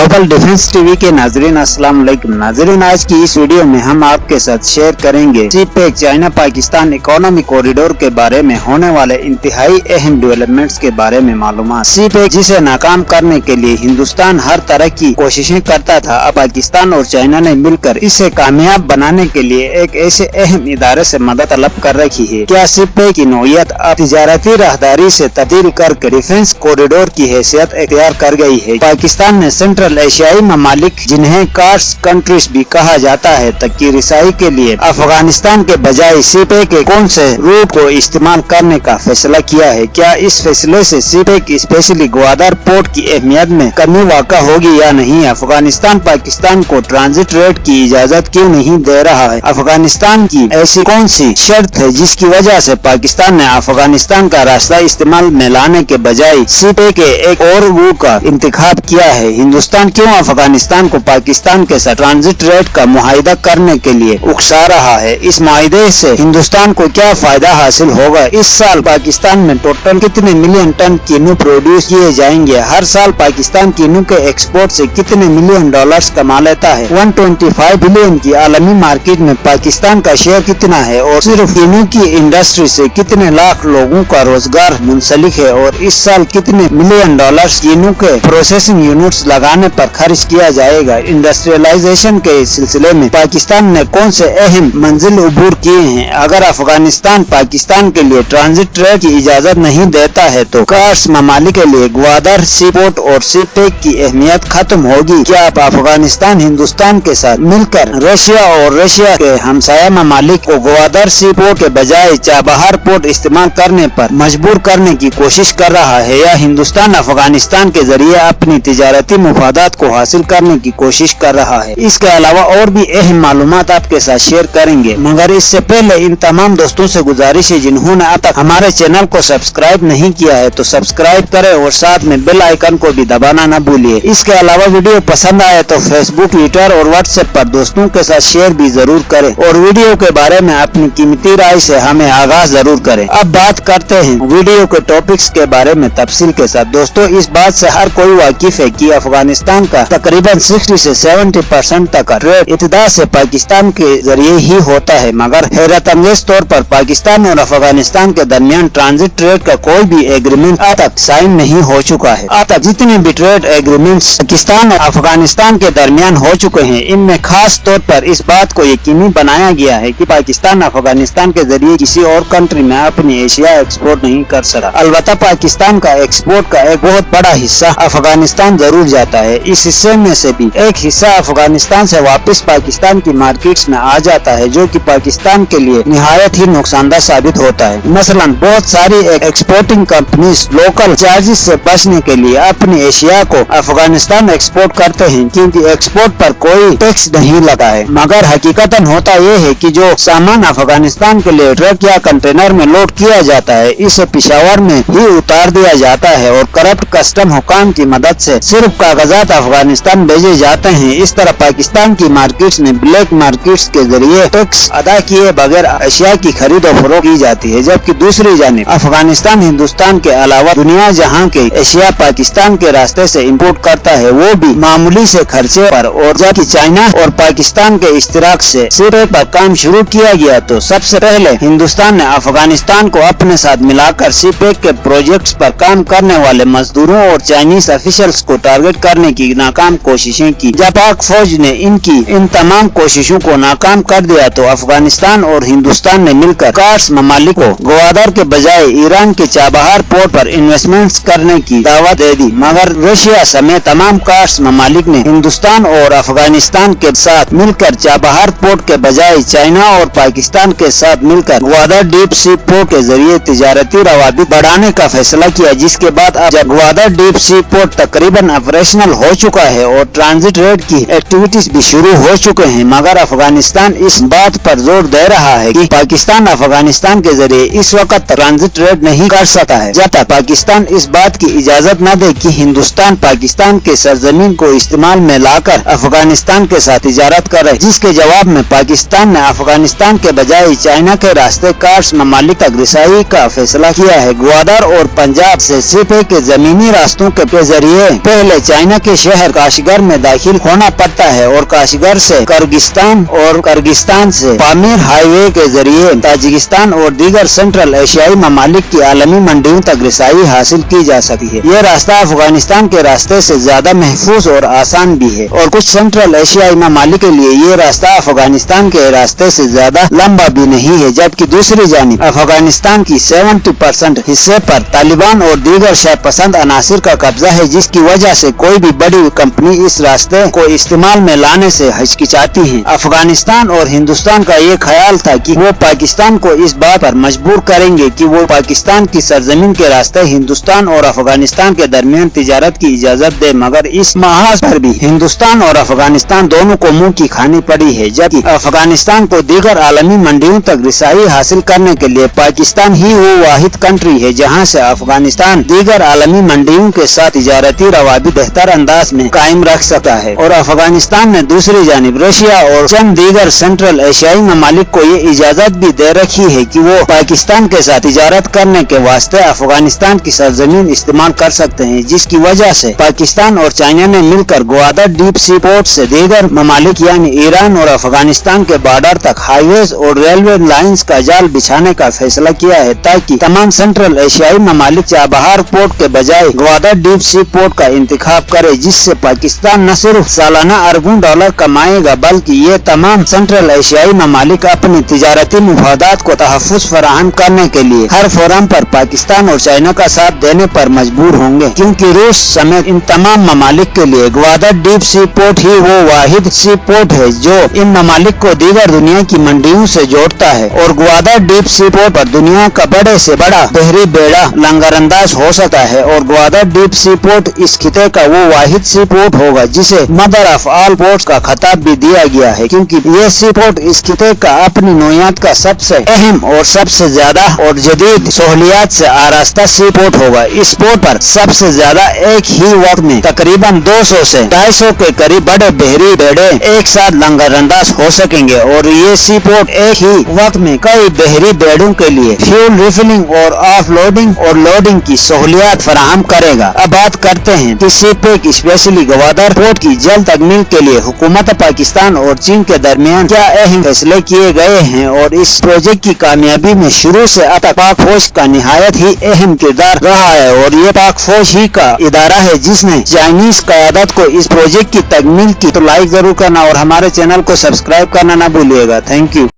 Global defence TV के नाजरीन अस्सलाम वालेकुम। नाजरीन, आज की इस वीडियो में हम आपके साथ शेयर करेंगे CPEC China Pakistan economic corridor के बारे में होने वाले इंतहाई अहम डेवलपमेंट्स के बारे में मालूमात। सीपेक जिसे नाकाम करने के लिए हिंदुस्तान हर तरह की कोशिशें करता था, अब पाकिस्तान और चाइना ने मिलकर इसे कामयाब बनाने के लिए एक ऐसे अहम इदारे से मदद तलब कर रखी है। क्या सीपेक की नौयत अब तिजारती राहदारी से तब्दील करके डिफेंस कॉरिडोर की हैसियत इख्तियार कर गई है। पाकिस्तान ने सेंट्रल एशियाई ममालिक, जिन्हें कार्स कंट्रीज भी कहा जाता है, तक की रिसाई के लिए अफगानिस्तान के बजाय सीपेक के कौन से रूट को इस्तेमाल करने का फैसला किया है। क्या इस फैसले से सीपेक स्पेशली ग्वादर पोर्ट की अहमियत में कमी वाक़ा होगी या नहीं। अफगानिस्तान पाकिस्तान को ट्रांजिट रेट की इजाजत क्यों नहीं दे रहा है। अफगानिस्तान की ऐसी कौन सी शर्त है जिसकी वजह से पाकिस्तान ने अफगानिस्तान का रास्ता इस्तेमाल में लाने के बजाय सीपेक के एक और रूट का इंतखाब किया है। हिंदुस्तान क्यों अफगानिस्तान को पाकिस्तान के साथ ट्रांजिट रेट का मुआहिदा करने के लिए उकसा रहा है। इस मुआहिदे से हिंदुस्तान को क्या फायदा हासिल होगा। इस साल पाकिस्तान में टोटल कितने मिलियन टन कीनू प्रोड्यूस किए जाएंगे। हर साल पाकिस्तान कीनू के एक्सपोर्ट से कितने मिलियन डॉलर्स कमा लेता है। 125 बिलियन की आलमी मार्केट में पाकिस्तान का शेयर कितना है और सिर्फ कीनू की इंडस्ट्री से कितने लाख लोगों का रोजगार मुंसलिक है। और इस साल कितने मिलियन डॉलर्स कीनू के प्रोसेसिंग यूनिट्स लगाने पर खर्च किया जाएगा। इंडस्ट्रियलाइजेशन के सिलसिले में पाकिस्तान ने कौन से अहम मंजिल उबूर किए हैं। अगर अफगानिस्तान पाकिस्तान के लिए ट्रांजिट रेट की इजाजत नहीं देता है तो कार्स ममालिक के लिए ग्वादर सी पोर्ट और सीपेक की अहमियत खत्म होगी। क्या आप अफगानिस्तान हिंदुस्तान के साथ मिलकर रशिया और रशिया के हमसाया ममालिक को ग्वादर सी पोर्ट के बजाय चाबहार पोर्ट इस्तेमाल करने पर मजबूर करने की कोशिश कर रहा है, या हिंदुस्तान अफगानिस्तान के जरिए अपनी तिजारती मुफादात को हासिल करने की कोशिश कर रहा है। इसके अलावा और भी अहम मालूमात आपके साथ शेयर करेंगे, मगर इससे पहले इन तमाम दोस्तों से गुजारिश है जिन्होंने अब तक हमारे चैनल को सब्सक्राइब नहीं किया है तो सब्सक्राइब करें और साथ में बेल आइकन को भी दबाना न भूलिए। इसके अलावा वीडियो पसंद आए तो फेसबुक, ट्विटर और व्हाट्सएप पर दोस्तों के साथ शेयर भी जरूर करें और वीडियो के बारे में अपनी कीमती राय से हमें आगाह जरूर करें। अब बात करते हैं वीडियो के टॉपिक्स के बारे में तफसील के साथ। दोस्तों, इस बात से हर कोई वाकिफ है कि अफगानिस्तान का तकरीबन 60 से 70% तक का ट्रेड इब्तिदा से पाकिस्तान के जरिए ही होता है, मगर हैरत अंगेज तौर पर पाकिस्तान और अफगानिस्तान के दरमियान ट्रांजिट ट्रेड का कोई भी एग्रीमेंट अब तक साइन नहीं हो चुका है। अब तक जितने भी ट्रेड एग्रीमेंट्स पाकिस्तान और अफगानिस्तान के दरमियान हो चुके हैं, इनमें खास तौर पर इस बात को यकीनी बनाया गया है कि पाकिस्तान अफगानिस्तान के जरिए किसी और कंट्री में अपनी एशिया एक्सपोर्ट नहीं कर सका। अलबत्ता पाकिस्तान का एक्सपोर्ट का एक बहुत बड़ा हिस्सा अफगानिस्तान जरूर जाता है। इस हिस्से में से भी एक हिस्सा अफगानिस्तान से वापस पाकिस्तान की मार्केट्स में आ जाता है, जो कि पाकिस्तान के लिए निहायत ही नुकसानदार साबित होता है। मसलन बहुत सारी एक्सपोर्टिंग कंपनीज लोकल चार्जेस से बचने के लिए अपनी एशिया को अफगानिस्तान एक्सपोर्ट करते हैं, क्योंकि एक्सपोर्ट पर कोई टैक्स नहीं लगा है। मगर हकीकतन होता यह है कि जो सामान अफगानिस्तान के लिए ट्रक या कंटेनर में लोड किया जाता है, इसे पेशावर में ही उतार दिया जाता है और करप्ट कस्टम हुकाम की मदद से सिर्फ कागजात अफगानिस्तान भेजे जाते हैं। इस तरह पाकिस्तान की मार्केट्स में ब्लैक मार्केट्स के जरिए टैक्स अदा किए बगैर अशिया की खरीद और फरोख्त की जाती है, जबकि दूसरी जानिब अफगानिस्तान हिंदुस्तान के अलावा दुनिया जहां के एशिया पाकिस्तान के रास्ते से इंपोर्ट करता है, वो भी मामूली से खर्चे पर। और जबकि चाइना और पाकिस्तान के इश्तिराक से सीपेक पर काम शुरू किया गया तो सबसे पहले हिंदुस्तान ने अफगानिस्तान को अपने साथ मिलाकर सीपेक के प्रोजेक्ट्स पर काम करने वाले मजदूरों और चाइनीज ऑफिशियल्स को टारगेट करने की नाकाम कोशिशें की। जब पाक फौज ने इन तमाम कोशिशों को नाकाम कर दिया तो अफगानिस्तान और हिंदुस्तान ने मिलकर कार्स ममालिक को ग्वादर के बजाय ईरान के चाबहार पोर्ट पर इन्वेस्टमेंट्स करने की दावत दे दी। मगर रशिया समेत तमाम कार्स ममालिक ने हिंदुस्तान और अफगानिस्तान के साथ मिलकर चाबहार पोर्ट के बजाय चाइना और पाकिस्तान के साथ मिलकर ग्वादर डीप सी पोर्ट के जरिए तिजारती रवाबित बढ़ाने का फैसला किया, जिसके बाद जब ग्वादर डीप सी पोर्ट तकरीबन ऑपरेशनल हो चुका है और ट्रांजिट रेट की एक्टिविटीज भी शुरू हो चुके हैं, मगर अफगानिस्तान इस बात पर जोर दे रहा है कि पाकिस्तान अफगानिस्तान के जरिए इस वक्त ट्रांजिट रेट नहीं कर सकता है जब तक पाकिस्तान इस बात की इजाजत न दे कि हिंदुस्तान पाकिस्तान के सरजमीन को इस्तेमाल में लाकर अफगानिस्तान के साथ तिजारत करे। जिसके जवाब में पाकिस्तान ने अफगानिस्तान के बजाय चाइना के रास्ते कार्स ममालिक तक रिसाई का फैसला किया है। ग्वादर और पंजाब से सीपेक के जमीनी रास्तों के जरिए पहले चाइना के शहर काशगर में दाखिल होना पड़ता है और काशगर से किर्गिस्तान और किर्गिस्तान से पामीर हाईवे के जरिए ताजिकिस्तान और दीगर सेंट्रल एशियाई ममालिक की आलमी मंडियों तक रसाई हासिल की जा सकती है। यह रास्ता अफगानिस्तान के रास्ते से ज्यादा महफूज और आसान भी है और कुछ सेंट्रल एशियाई ममालिक के लिए ये रास्ता अफगानिस्तान के रास्ते से ज्यादा लंबा भी नहीं है। जबकि दूसरी जानिब अफगानिस्तान की 70% हिस्से पर तालिबान और दीगर शह पसंद अनासिर का कब्जा है, जिसकी वजह से कोई भी बड़ी कंपनी इस रास्ते को इस्तेमाल में लाने से हिचकिचाती है। अफगानिस्तान और हिंदुस्तान का ये ख्याल था कि वो पाकिस्तान को इस बात पर मजबूर करेंगे कि वो पाकिस्तान की सरजमीन के रास्ते हिंदुस्तान और अफगानिस्तान के दरमियान तिजारत की इजाजत दे, मगर इस महाज पर भी हिंदुस्तान और अफगानिस्तान दोनों को मुंह की खानी पड़ी है। जबकि अफगानिस्तान को दीगर आलमी मंडियों तक रसाई हासिल करने के लिए पाकिस्तान ही वो वाहिद कंट्री है जहाँ से अफगानिस्तान दीगर आलमी मंडियों के साथ तिजारती रवाबित बेहतर अंदाज में कायम रख सकता है। और अफगानिस्तान ने दूसरी जानिब रशिया और चंद दीगर सेंट्रल एशियाई ममालिक को ये इजाजत भी दे रखी है कि वो पाकिस्तान के साथ तिजारत करने के वास्ते अफगानिस्तान की सरजमीन इस्तेमाल कर सकते हैं, जिसकी वजह से पाकिस्तान और चाइना ने मिलकर ग्वादर डीप सी पोर्ट से दीगर ममालिक यानी ईरान और अफगानिस्तान के बॉर्डर तक हाईवेज और रेलवे लाइंस का जाल बिछाने का फैसला किया है, ताकि तमाम सेंट्रल एशियाई ममालिक चाबहार पोर्ट के बजाय ग्वादर डीप सी पोर्ट का इंतखाब करे, जिससे पाकिस्तान न सिर्फ सालाना अरबों डॉलर कमाएगा बल्कि ये तमाम सेंट्रल एशियाई ममालिक अपनी तिजारती मुफादात को तहफ़्फ़ुज़ फराहम करने के लिए हर फोरम पर पाकिस्तान और चाइना का साथ देने पर मजबूर होंगे, क्योंकि रूस समेत इन तमाम ममालिक के लिए ग्वादर डीप सी पोर्ट ही वो वाहिद सी पोर्ट है जो इन ममालिक को दीगर दुनिया की मंडियों से जोड़ता है। और ग्वादर डीप सी पोर्ट पर दुनिया का बड़े से बड़ा बहरी बेड़ा लंगरअंदाज हो सकता है और ग्वादर डीप सी पोर्ट इस खिते का वो वाहिद सी पोर्ट होगा जिसे मदर ऑफ ऑल पोर्ट्स का खिताब भी दिया गया है, क्योंकि ये सी पोर्ट इस खिते का अपनी नौइयत का सबसे अहम और सबसे ज्यादा और जदीद सहूलियात से आरास्ता सी पोर्ट होगा। इस पोर्ट पर सबसे ज्यादा एक ही वक्त में तकरीबन 200 से 250 के करीब बड़े बहरी बेड़े एक साथ लंगरअंदाज हो सकेंगे और ये सी पोर्ट एक ही वक्त में कई बहरी बेड़ों के लिए फ्यूल रिफिलिंग और ऑफ लोडिंग और लोडिंग की सहूलियात फराहम करेगा। अब बात करते हैं कि सीपेक स्पेशली ग्वादर पोर्ट की जल्द तकमील के लिए हुकूमत पाकिस्तान और चीन के दरमियान क्या अहम फैसले किए गए हैं और इस प्रोजेक्ट की कामयाबी में शुरू से अब तक पाक फौज का निहायत ही अहम किरदार रहा है और ये पाक फौज ही का इदारा है जिसने चाइनीज क़यादत को इस प्रोजेक्ट की तकमील की। तो लाइक जरूर करना और हमारे चैनल को सब्सक्राइब करना ना भूलिएगा। Thank you.